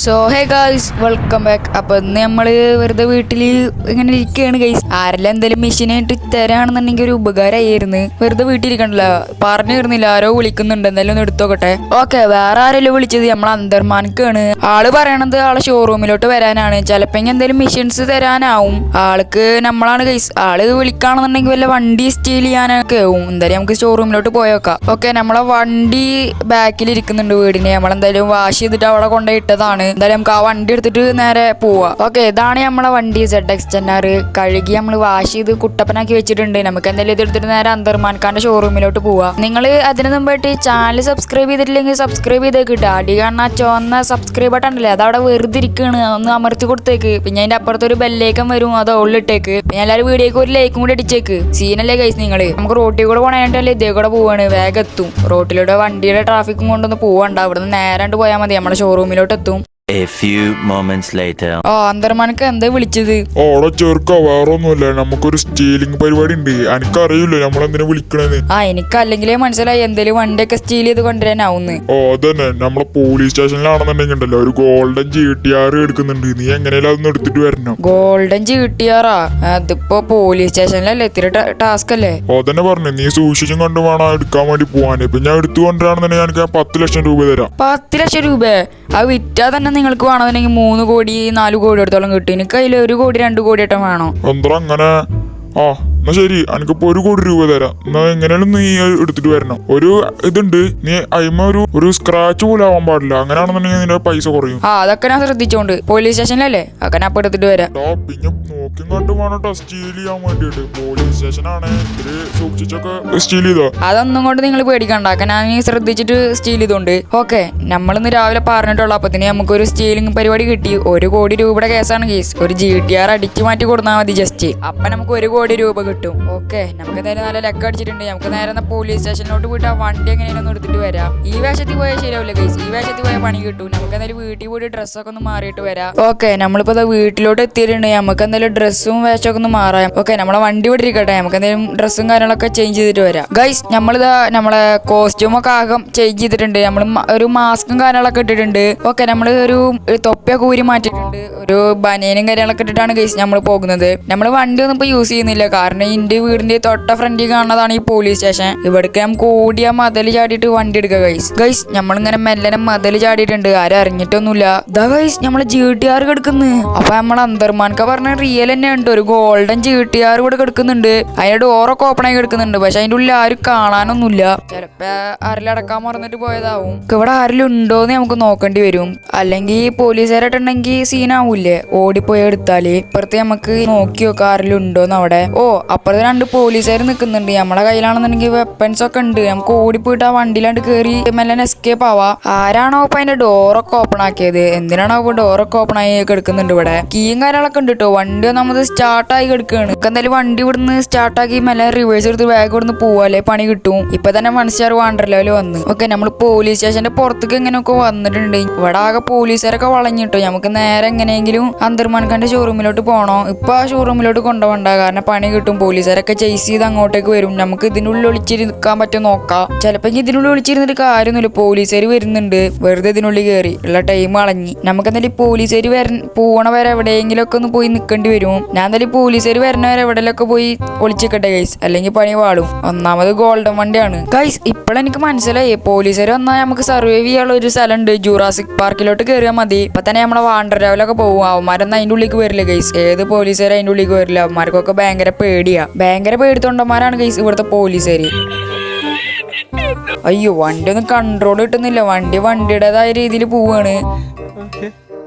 So hey guys, welcome back. അപ്പോൾ ഇന്ന് നമ്മൾ വെറുതെ വീട്ടിൽ ഇങ്ങനെ ഇരിക്കുകയാണ് ഗൈസ്. ആരെല്ലാം എന്തെങ്കിലും മെഷീനായിട്ട് തരാണെന്നുണ്ടെങ്കിൽ ഒരു ഉപകാരമായിരുന്നു. വെറുതെ വീട്ടിലിരിക്കണ്ടല്ലോ, പറഞ്ഞു തരുന്നില്ല, ആരോ വിളിക്കുന്നുണ്ട്, എന്തായാലും ഒന്ന് എടുത്തോക്കട്ടെ. ഓക്കെ, വേറെ ആരെല്ലാം വിളിച്ചത്? നമ്മൾ അന്തർമാനക്കാണ്. ആള് പറയണത് ആളെ ഷോറൂമിലോട്ട് വരാനാണ്. ചിലപ്പോൾ എന്തെങ്കിലും മെഷീൻസ് തരാനാവും. ആൾക്ക് നമ്മളാണ് ഗൈസ്. ആള് വിളിക്കുകയാണെന്നുണ്ടെങ്കിൽ വല്ല വണ്ടി സ്റ്റീൽ ചെയ്യാനൊക്കെ ആവും. എന്തായാലും നമുക്ക് ഷോറൂമിലോട്ട് പോയേക്കാം. ഓക്കെ, നമ്മളെ വണ്ടി ബാക്കിൽ ഇരിക്കുന്നുണ്ട് വീടിന്. നമ്മളെന്തായാലും വാഷ് ചെയ്തിട്ട് അവിടെ കൊണ്ടുപോയിട്ടതാണ്. എന്തായാലും നമുക്ക് ആ വണ്ടി എടുത്തിട്ട് നേരെ പോവാ. ഓക്കെ, ഇതാണ് നമ്മളെ വണ്ടി ZX 10R. കഴുകി നമ്മൾ വാഷ് ചെയ്ത് കുട്ടപ്പനാക്കി വെച്ചിട്ടുണ്ട്. നമുക്ക് എന്തായാലും ഇത് എടുത്തിട്ട് നേരെ അന്തർമാൻഖാന്റെ ഷോറൂമിലോട്ട് പോവാ. നിങ്ങൾ അതിന് മുമ്പായിട്ട് ചാനൽ സബ്സ്ക്രൈബ് ചെയ്തിട്ടില്ലെങ്കിൽ സബ്സ്ക്രൈബ് ചെയ്തേക്കിട്ട്. അടി കാണുന്ന ചുവന്ന സബ്സ്ക്രൈബ് ബട്ടൺ ഉണ്ടല്ലേ, അതവിടെ വെറുതെ ഇരിക്കുകയാണ്, ഒന്ന് അമർത്തി കൊടുത്തേക്ക്. പിന്നെ അതിന്റെ അപ്പുറത്ത് ഒരു ബെല്ലേക്കം വരും, അത് ഉള്ളിട്ടേക്ക്. പിന്നെ എല്ലാവരും വീഡിയോക്ക് ഒരു ലൈക്കും കൂടി അടിച്ചേക്ക്. സീനല്ലേ ഗൈസ് നിങ്ങള്. നമുക്ക് റോട്ടിൽ കൂടെ പോകണായിട്ടല്ലേ ഇതേ കൂടെ പോവാണ്, വേഗം എത്തും. റോട്ടിലൂടെ വണ്ടിയുടെ ട്രാഫിക്കും കൊണ്ടൊന്ന് പോവാണ്ട്. അവിടുന്ന് നേരാണ്ട് പോയാൽ മതി, നമ്മുടെ ഷോറൂമിലോട്ട് എത്തും. A few moments later. അന്തർമാനക്ക് എന്താ വിളിച്ചത്? ഓടെ ചേർക്ക, വേറൊന്നുമില്ല, നമുക്കൊരു സ്റ്റീലിംഗ് പരിപാടി ഉണ്ട്. എനിക്കറിയില്ല നമ്മളെന്തിനാ വിളിക്കണെന്ന്. എനിക്ക് അല്ലെങ്കിലേ മനസ്സിലായി എന്തേലും വണ്ടിയൊക്കെ സ്റ്റീൽ ചെയ്ത് കൊണ്ടുവരാനാവുന്ന്. അതന്നെ, നമ്മളെ പോലീസ് സ്റ്റേഷനിലാണെന്നുണ്ടെങ്കിൽ ഉണ്ടല്ലോ ഒരു ഗോൾഡൻ GTR എടുക്കുന്നുണ്ട്. നീ എങ്ങനെയാലും അതൊന്ന് എടുത്തിട്ട് വരണം. Golden GTR? അതിപ്പോ പോലീസ് സ്റ്റേഷനിലല്ലേ, ഇത്തിരി ടാസ്ക് അല്ലേ? അതന്നെ പറഞ്ഞു, നീ സൂക്ഷിച്ചും കണ്ടു വേണം എടുക്കാൻ വേണ്ടി പോവാൻ. ഇപ്പൊ ഞാൻ എടുത്തു കൊണ്ടുവരാണെന്നുണ്ടെങ്കിൽ എനിക്ക് 10 ലക്ഷം രൂപ തരാം. 10 ലക്ഷം രൂപ? അത് വിറ്റാ തന്നെ നിങ്ങൾക്ക് വേണമെന്നുണ്ടെങ്കിൽ 3 കോടി 4 കോടി അടുത്തോളം കിട്ടും. എനിക്ക് അതിൽ 1 കോടി 2 കോടി ആയിട്ടും വേണോ? എന്താ അങ്ങനെ? എന്നാ ശരി, എനിക്കിപ്പോ 1 കോടി രൂപ തരാം. എന്നാ എങ്ങനെയാലും നീ എടുത്തിട്ട് വരണം. ഒരു ഇതുണ്ട്, നീ അയിമ ഒരു സ്ക്രാച്ച് പോലും ആവാൻ പാടില്ല. അങ്ങനെയാണെന്നുണ്ടെങ്കിൽ നിന്റെ പൈസ കുറയും. അതൊക്കെ ഞാൻ ശ്രദ്ധിച്ചോണ്ട്. പോലീസ് സ്റ്റേഷനിലല്ലേ, അതൊക്കെ ഞാൻ എടുത്തിട്ട് വരാം. പിന്നെ നോക്കി കണ്ടു വേണം സ്റ്റീൽ ചെയ്യാൻ വേണ്ടിട്ട്. പോലീസ് സ്റ്റേഷനാണ്, ഇത്തിരി സൂക്ഷിച്ചൊക്കെ സ്റ്റീൽ ചെയ്തോ. അതൊന്നും കൊണ്ട് നിങ്ങൾ പേടിക്കണ്ട, ഞാൻ ശ്രദ്ധിച്ചിട്ട് സ്റ്റീൽ ചെയ്തോണ്ട്. ഓക്കെ, നമ്മളിന്ന് രാവിലെ പറഞ്ഞിട്ടുള്ള അപ്പത്തിന് നമുക്കൊരു സ്റ്റീലിംഗ് പരിപാടി കിട്ടി. 1 കോടി രൂപയുടെ കേസാണ് കേസ്. ഒരു GTR അടിച്ചു മാറ്റി കൊടുത്താൽ മതി ജസ്റ്റ്. അപ്പൊ നമുക്ക് 1 കോടി രൂപ കിട്ടും. ഓക്കെ, നമുക്ക് എന്തായാലും നല്ല ലെക്ക് അടിച്ചിട്ടുണ്ട്. നമുക്ക് നേരെ പോലീസ് സ്റ്റേഷനിലോട്ട് പോയിട്ട് ആ വണ്ടി എങ്ങനെയാണെന്ന് എടുത്തിട്ട് വരാം. ഈ വേഷത്തിൽ പോയാൽ ശരിയാവില്ല കേസ്, ഈ വേഷത്തിൽ പോയാൽ പണി കിട്ടും. നമുക്ക് എന്തായാലും വീട്ടിൽ പോയിട്ട് ഡ്രസ്സൊക്കെ ഒന്ന് മാറിയിട്ട് വരാം. ഓക്കെ, നമ്മളിപ്പോ വീട്ടിലോട്ട് എത്തിയിട്ടുണ്ട്. നമുക്ക് എന്തായാലും ഡ്രസ്സും വേഷമൊക്കെ ഒന്ന് മാറാം. ഓക്കെ, നമ്മളെ വണ്ടി ഇവിടെ ഇരിക്കട്ടെ, നമുക്ക് എന്തായാലും ഡ്രസ്സും കാര്യങ്ങളൊക്കെ ചേഞ്ച് ചെയ്തിട്ട് വരാം. ഗൈസ്, നമ്മളിതാ നമ്മളെ കോസ്റ്റ്യൂമൊക്കെ ആകം ചേഞ്ച് ചെയ്തിട്ടുണ്ട്. നമ്മൾ ഒരു മാസ്കും കാര്യങ്ങളൊക്കെ ഇട്ടിട്ടുണ്ട്. ഓക്കെ, നമ്മൾ ഒരു തൊപ്പിയൊക്കെ ഊരി മാറ്റിയിട്ടുണ്ട്. ഒരു ബനിയനും കാര്യങ്ങളൊക്കെ ഇട്ടിട്ടാണ് ഗൈസ് നമ്മൾ പോകുന്നത്. നമ്മൾ വണ്ടി ഒന്നും ഇപ്പൊ യൂസ് ചെയ്യുന്നില്ല, കാരണം എന്റെ വീടിന്റെ തൊട്ട ഫ്രണ്ടിൽ കാണുന്നതാണ് ഈ പോലീസ് സ്റ്റേഷൻ. ഇവിടേക്ക് നമുക്ക് ഓടിയ മതിൽ ചാടിയിട്ട് വണ്ടി എടുക്കുക ഗൈസ്. നമ്മളിങ്ങനെ മെല്ലനെ മതിൽ ചാടിയിട്ടുണ്ട്, ആരും അറിഞ്ഞിട്ടൊന്നുമില്ല. ഇതാ ഗൈസ്, നമ്മളെ GTR കിടക്കുന്നു. അപ്പൊ നമ്മളെ അന്തർമാൻക പറഞ്ഞ റിയൽ തന്നെ ഉണ്ട്. ഒരു ഗോൾഡൻ GTR ഇവിടെ കിടക്കുന്നുണ്ട്. അതിന്റെ ഡോറൊക്കെ ഓപ്പൺ ആയി കിടക്കുന്നുണ്ട്. പക്ഷെ അതിന്റെ ഉള്ളിൽ ആരും കാണാനൊന്നുമില്ല. ചിലപ്പോ ആരെല്ലാം അടക്കാൻ മറന്നിട്ട് പോയതാവും. ഇവിടെ ആരെങ്കിലും ഉണ്ടോന്ന് നമുക്ക് നോക്കേണ്ടി വരും. അല്ലെങ്കിൽ പോലീസുകാരായിട്ടുണ്ടെങ്കിൽ സീനാവൂല്ലേ, ഓടിപ്പോയി എടുത്താല്. ഇപ്പുറത്ത് നമുക്ക് നോക്കി നോക്കാം ആരെങ്കിലും ഉണ്ടോന്ന് അവിടെ. അപ്പുറത്ത് 2 പോലീസുകാർ നിൽക്കുന്നുണ്ട്. നമ്മളെ കയ്യിലാണെന്നുണ്ടെങ്കിൽ വെപ്പൺസ് ഒക്കെ ഉണ്ട്. നമുക്ക് ഓടിപ്പോയിട്ട് ആ വണ്ടിയിലാണ്ട് കയറി മെല്ലൻ എസ്കേപ്പ് ആവാ. ആരാണോ ഇപ്പൊ അതിന്റെ ഡോറൊക്കെ ഓപ്പൺ ആക്കിയത്? എന്തിനാണോ ഇപ്പൊ ഡോറൊക്കെ ഓപ്പൺ ആയി കിടക്കുന്നുണ്ട്? ഇവിടെ കീയും കാര്യങ്ങളൊക്കെ ഉണ്ട് കേട്ടോ. വണ്ടി നമ്മൾ സ്റ്റാർട്ടായി കിടക്കുകയാണ്. എന്തായാലും വണ്ടി ഇവിടുന്ന് സ്റ്റാർട്ടാക്കി മെല്ലെ റിവേഴ്സ് എടുത്ത് വേഗം ഇവിടുന്ന് പോവാല്ലേ, പണി കിട്ടും. ഇപ്പൊ തന്നെ മനസ്സിലാറ് വാണ്ടർ ലെവൽ വന്ന്. ഓക്കെ, നമ്മൾ പോലീസ് സ്റ്റേഷന്റെ പുറത്തേക്ക് എങ്ങനെയൊക്കെ വന്നിട്ടുണ്ട്. ഇവിടെ ആകെ പോലീസുകാരൊക്കെ വളഞ്ഞിട്ടോ. നമുക്ക് നേരെ എങ്ങനെയെങ്കിലും അന്തർമാൻഖാന്റെ ഷോറൂമിലോട്ട് പോകണോ. ഇപ്പൊ ആ ഷോറൂമിലോട്ട് കൊണ്ടുപോകണ്ട, കാരണം പണി കിട്ടും. പോലീസുകാരൊക്കെ ചേസ് ചെയ്ത് അങ്ങോട്ടേക്ക് വരും. നമുക്ക് ഇതിനുള്ളിൽ ഒളിച്ചിരിക്കാൻ പറ്റും നോക്കാം. ചിലപ്പോ ഇതിനുള്ളിൽ ഒളിച്ചിരുന്നിട്ട് കാര്യമൊന്നുമില്ല, പോലീസുകാർ വരുന്നുണ്ട്. വെറുതെ ഇതിനുള്ളിൽ കയറി ഉള്ള ടൈം കളഞ്ഞി. നമുക്ക് എന്തായാലും പോലീസുകാർ പോണ വരെ എവിടെയെങ്കിലും ഒക്കെ ഒന്ന് പോയി നിൽക്കേണ്ടി വരും. ഞാൻ എന്തായാലും പോലീസുകാർ വരുന്ന വരെ എവിടെയൊക്കെ പോയി ഒളിച്ചിക്കട്ടെ ഗൈസ്, അല്ലെങ്കിൽ പണി പാടും. ഒന്നാമത് ഗോൾഡൻ വണ്ടിയാണ് ഗൈസ്. ഇപ്പോഴെനിക്ക് മനസ്സിലായി, പോലീസുകാർ വന്നാൽ നമുക്ക് സർവൈവ് ചെയ്യാനുള്ള ഒരു സ്ഥലമുണ്ട്. ജൂറാസിക് പാർക്കിലോട്ട് കയറിയാൽ മതി. ഇപ്പൊ തന്നെ നമ്മളെ വാണ്ടർ ലെവലൊക്കെ പോകും. അവന്മാരൊന്നും അതിന്റെ ഉള്ളിലേക്ക് വരില്ല ഗൈസ്. ഏത് പോലീസുകാരും അതിന്റെ ഉള്ളിലേക്ക് വരില്ല. അവന്മാർക്കൊക്കെ ഭയങ്കര പേടിയാ. ഭയങ്കര പേടിത്തൊണ്ടന്മാരാണ് ഗൈസ് ഇവിടുത്തെ പോലീസുകാര്. അയ്യോ, വണ്ടി ഒന്നും കൺട്രോൾ കിട്ടുന്നില്ല. വണ്ടിയുടേതായ രീതിയിൽ പോവാണ്.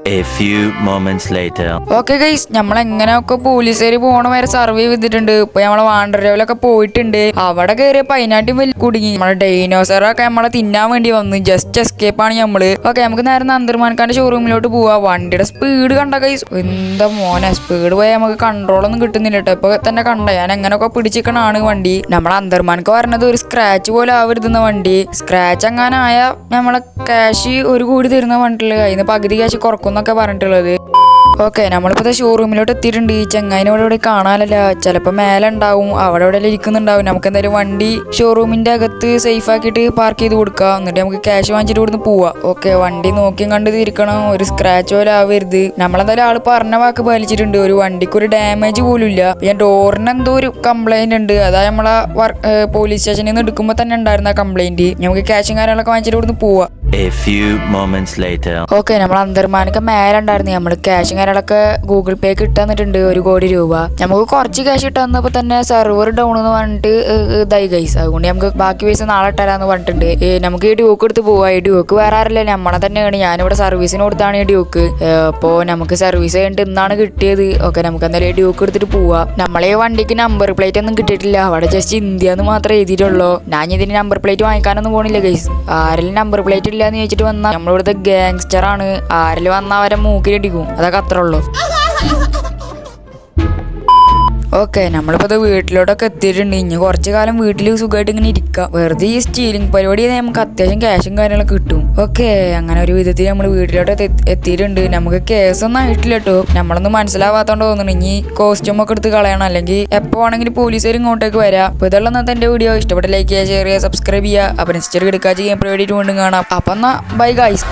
A few moments later. Okay guys, നമ്മളെങ്ങനെയൊക്കെ പോലീസുകാര് പോണ വരെ സർവൈവ് ചെയ്തിട്ടുണ്ട്. ഇപ്പൊ നമ്മളെ വാണ്ടർ ലെവലൊക്കെ പോയിട്ടുണ്ട്. അവിടെ കയറിയപ്പോ അതിനാട്ടും വലിയ കുടുങ്ങി. നമ്മളെ ഡൈനോസറൊക്കെ നമ്മളെ തിന്നാൻ വേണ്ടി വന്നു. ജസ്റ്റ് എസ്കേപ്പ് ആണ് നമ്മള്. ഓക്കെ, നമുക്ക് നേരെ അന്തർമാൻഖാന്റെ ഷോറൂമിലോട്ട് പോവാ. വണ്ടിയുടെ സ്പീഡ് കണ്ട ഗൈസ്, എന്താ മോനെ സ്പീഡ് പോയാൽ നമുക്ക് കൺട്രോൾ ഒന്നും കിട്ടുന്നില്ല കേട്ടോ. ഇപ്പൊ തന്നെ കണ്ട ഞാൻ എങ്ങനെയൊക്കെ പിടിച്ചിക്കണാണ് വണ്ടി. നമ്മളെ അന്തർമാൻക്ക് പറഞ്ഞത് ഒരു സ്ക്രാച്ച് പോലെ ആവരുതുന്ന വണ്ടി. സ്ക്രാച്ച് എങ്ങാനായ നമ്മളെ ക്യാഷ് 1 കോടി തരുന്ന വണ്ടിയില് അതിന് പകുതി ക്യാഷ് കുറക്കും എന്നൊക്കെ പറഞ്ഞിട്ടുള്ളത്. ഓക്കെ നമ്മളിപ്പോ ഷോറൂമിലോട്ട് എത്തിയിട്ടുണ്ട്. ഈ ചെങ്ങായിനോട് ഇവിടെ കാണാനല്ല, ചിലപ്പോ മേലെ ഉണ്ടാവും, അവിടെ ഇവിടെ ഇരിക്കുന്നുണ്ടാവും. നമുക്ക് എന്തായാലും വണ്ടി ഷോറൂമിന്റെ അകത്ത് സേഫ് ആക്കിയിട്ട് പാർക്ക് ചെയ്ത് കൊടുക്കാം. എന്നിട്ട് നമുക്ക് ക്യാഷ് വാങ്ങിച്ചിട്ട് ഇവിടുന്ന് പോവാം. ഓക്കെ, വണ്ടി നോക്കിയും കണ്ട് തിരിക്കണം, ഒരു സ്ക്രാച്ച് പോലെ ആവരുത്. നമ്മളെന്തായാലും ആള് പറഞ്ഞ വാക്ക് പാലിച്ചിട്ടുണ്ട്. ഒരു വണ്ടിക്ക് ഒരു ഡാമേജ് പോലും ഇല്ല. പിന്നെ ഡോറിന് എന്തോ ഒരു കംപ്ലൈന്റ് ഉണ്ട്, അതായത് നമ്മളെ പോലീസ് സ്റ്റേഷനിൽ നിന്ന് എടുക്കുമ്പോൾ തന്നെ ഉണ്ടായിരുന്ന കംപ്ലൈന്റ്. നമുക്ക് ക്യാഷും കാര്യങ്ങളൊക്കെ വാങ്ങിച്ചിട്ട് ഇവിടുന്ന് പോവാം. A few moments later. Okay, നമ്മൾ അന്തർമാനൊക്കെ മേലെ ഉണ്ടായിരുന്നു. നമ്മൾ ക്യാഷും കാര്യങ്ങളൊക്കെ ഗൂഗിൾ പേക്ക് ഇട്ട് തന്നിട്ടുണ്ട്, 1 കോടി രൂപ. നമുക്ക് കുറച്ച് ക്യാഷ് ഇട്ട് തന്നപ്പോൾ തന്നെ സെർവർ ഡൗൺ എന്ന് പറഞ്ഞിട്ട് ഇതായി ഗൈസ്. അതുകൊണ്ട് നമുക്ക് ബാക്കി പൈസ നാളെ ഇട്ടരാന്ന് പറഞ്ഞിട്ടുണ്ട്. നമുക്ക് ഈ ഡ്യൂക്ക് എടുത്ത് പോവാം. ഈ ഡ്യൂക്ക് വേറെ ആരല്ലേ, നമ്മളെ തന്നെയാണ്. ഞാനിവിടെ സർവീസിന് കൊടുത്താണ് ഈ ഡ്യൂക്ക്. അപ്പോൾ നമുക്ക് സർവീസ് കഴിഞ്ഞിട്ട് ഇന്നാണ് കിട്ടിയത്. ഓക്കെ, നമുക്ക് എന്തായാലും ഈ ഡ്യൂക്ക് എടുത്തിട്ട് പോവാം. നമ്മളെ വണ്ടിക്ക് നമ്പർ പ്ലേറ്റ് ഒന്നും കിട്ടിയിട്ടില്ല, അവിടെ ജസ്റ്റ് ഇന്ത്യ എന്ന് മാത്രമേ എഴുതിയിട്ടുള്ളൂ. ഞാൻ ഇതിന് നമ്പർ പ്ലേറ്റ് വാങ്ങിക്കാനൊന്നും പോണില്ല ഗൈസ്. ആരെങ്കിലും നമ്പർ പ്ലേറ്റ് ഇല്ലാന്ന് ചോദിച്ചിട്ട് വന്നാൽ നമ്മളിവിടുത്തെ ഗാങ്സ്റ്റർ ആണ്, ആരിൽ വന്നാൽ അവരെ മൂക്കിലിടിക്കും. അതൊക്കെ അത്ര ഉള്ളൂ. ഓക്കെ, നമ്മളിപ്പോൾ വീട്ടിലോട്ടൊക്കെ എത്തിയിട്ടുണ്ട്. ഇനി കുറച്ച് കാലം വീട്ടിൽ സുഖമായിട്ട് ഇങ്ങനെ ഇരിക്കാം. വെറുതെ ഈ സ്റ്റീലിംഗ് പരിപാടി നമുക്ക് അത്യാവശ്യം ക്യാഷും കാര്യങ്ങളൊക്കെ കിട്ടും. ഓക്കെ, അങ്ങനെ ഒരു വിധത്തിൽ നമ്മൾ വീട്ടിലോട്ട് എത്തിയിട്ടുണ്ട്. നമുക്ക് കേസൊന്നും ആയിട്ടില്ല കേട്ടോ, നമ്മളൊന്നും മനസ്സിലാവാത്തോണ്ട് തോന്നുന്നു. ഇനി കോസ്റ്റ്യൂം ഒക്കെ എടുത്ത് കളയണം, അല്ലെങ്കിൽ എപ്പോൾ ആണെങ്കിലും പോലീസുകാർ ഇങ്ങോട്ടേക്ക് വരാം. അപ്പോൾ ഇതുള്ള ഇന്നത്തെ എൻ്റെ വീഡിയോ ഇഷ്ടപ്പെട്ട ലൈക്ക് ചെയ്യുക, ഷെയർ ചെയ്യുക, സബ്സ്ക്രൈബ് ചെയ്യുക. അപ്പം നെക്സ്റ്റ് എടുക്കുക ചെയ്യാൻ പരിപാടിയിട്ട് വീണ്ടും കാണാം. അപ്പം എന്നാൽ ബൈ ഗൈസ്.